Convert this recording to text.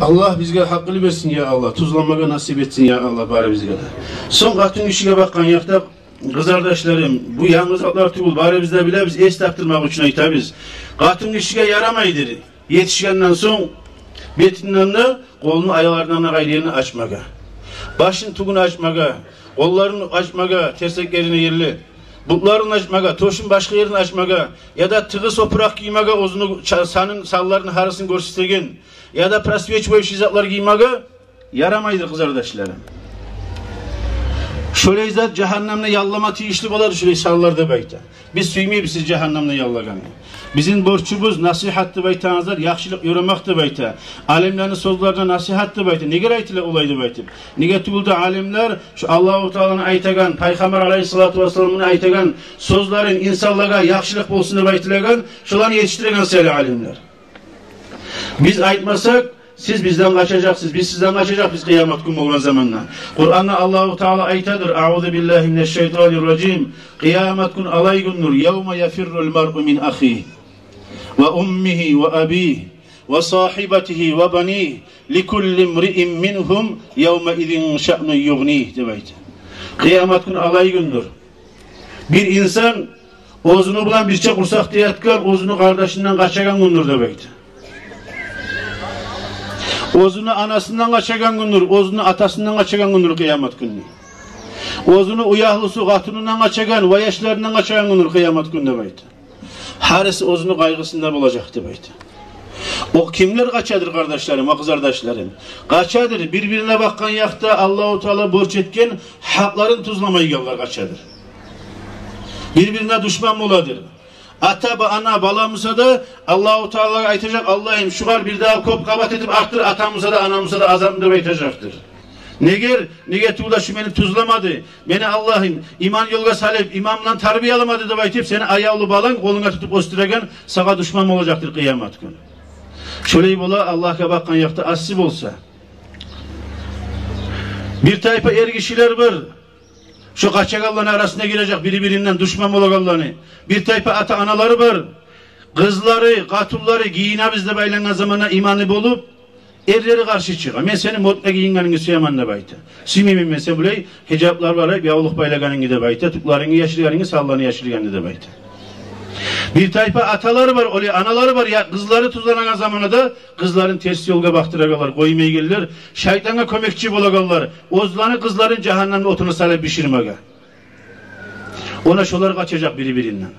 Allah bizge hakkını versin ya Allah. Tuzlanmaga nasip etsin ya Allah bari bizge de. Son katın işine bakkan yakta kız kardeşlerim, bu yalnızlıklar tübül bari bizde bile biz es taktırmak için aytabiz. Katın işine yaramaydır. Yetişkenden son betinden de kolunu ayalarından gayriyerini açmaga. Başın tuğunu açmaga. Kollarını açmaga, terseklerini yerli. Butlarını açmaga, toşun başka yerini açmaga. Ya da tığı soprak giymega, ozunu sanın sallarını harısını görsüstegen. Ya da prasveç boyu şizatlar giymega yaramaydır kız kardeşlerim. Şöyle izat cehennemle yallama tiyişli bolar şöyle sallarda bayta. Biz süymeyip siz cehennemle yallagan. Bizim borçumuz nasihattı baytanızlar, yaxşılık yoramaktı bayta. Alemlerin sözlerine nasihattı bayta. Neger aytile olaydı bayta. Nege tuguldu alemler şu Allahu Teala'nın aytagan, Peygamber Aleyhissalatu vesselam'ın aytagan sözlerin insanlara yaxşılık bolsun baytilagan, şularını yetiştiregen sayılı alemler. Biz aytmasak siz bizden kaçacaksınız, biz sizden kaçacak biz kıyamet günü olan zamanla. Kur'an'da Allahu Teala aytadır. Euzu billahi mineşşeytanirracim. Kıyamet günü alay gündür. Yevme yefirrul mer'u min ahihi ve ummihi ve abihi ve sahibatihi ve banihi likulli imri'in minhum yevme idin şe'nun yughnih debaydı. Kıyamet günü alay gündür. Bir insan ozunu bulan birçok ursak diyetken ozunu kardeşinden kaçagan gündür debaydı. Ozunu anasından kaçagan gündür, ozunu atasından kaçagan gündür kıyamet günü. Ozunu uyahlısı katunundan kaçagan, vayeşlerinden kaçagan gündür kıyamet günü debaydı. Harisi ozunu kaygısında bulacak debaydı. O kimler kaçadır kardeşlerim, o kız kardeşlerim? Kaçadır, birbirine bakkan yakta Allah-u Teala borç etken hakların tuzlamayı gelirler kaçadır. Birbirine düşman oladır. Ata ana balamıza da Allah-u Teala'ya aytacak, Allah'ım şu var bir daha kop kabat edip arttır, atamıza da anamıza da azabını da aytacaktır. Nege tuğla şu beni tuzlamadı, beni Allah'ım iman yolga salip, imamla terbiye alamadı da baytip seni ayağlı bağlan, koluna tutup osturagan, sağa düşman olacaktır kıyamet günü. Şöyle bola Allah'a bakkan yakta asip olsa. Bir tayfa kişiler var. Şu kaçakalların arasına girecek birbirinden düşman olakallarını. Bir tayfa ata anaları var. Kızları, katulları giyine bizde baylanan zamana imanlı bulup erleri karşı çıkıyor. Ben senin moduna giyinganını süyemanla bayta. Sümeyim mesela böyle hicaplar var. Bir avluk baylaganını da bayta. Tuklarını yaşırganını sallarını yaşırganını da bayta. Bir tayfa ataları var, öyle anaları var ya kızları tuzlanan zamana da kızların ters yolga baktıragalar, koymaya gelirler. Şeytana kömekçi bulagalar. Ozlanı kızların cehennemde otunu salıp pişirmege. Ona şolar kaçacak birbirinden.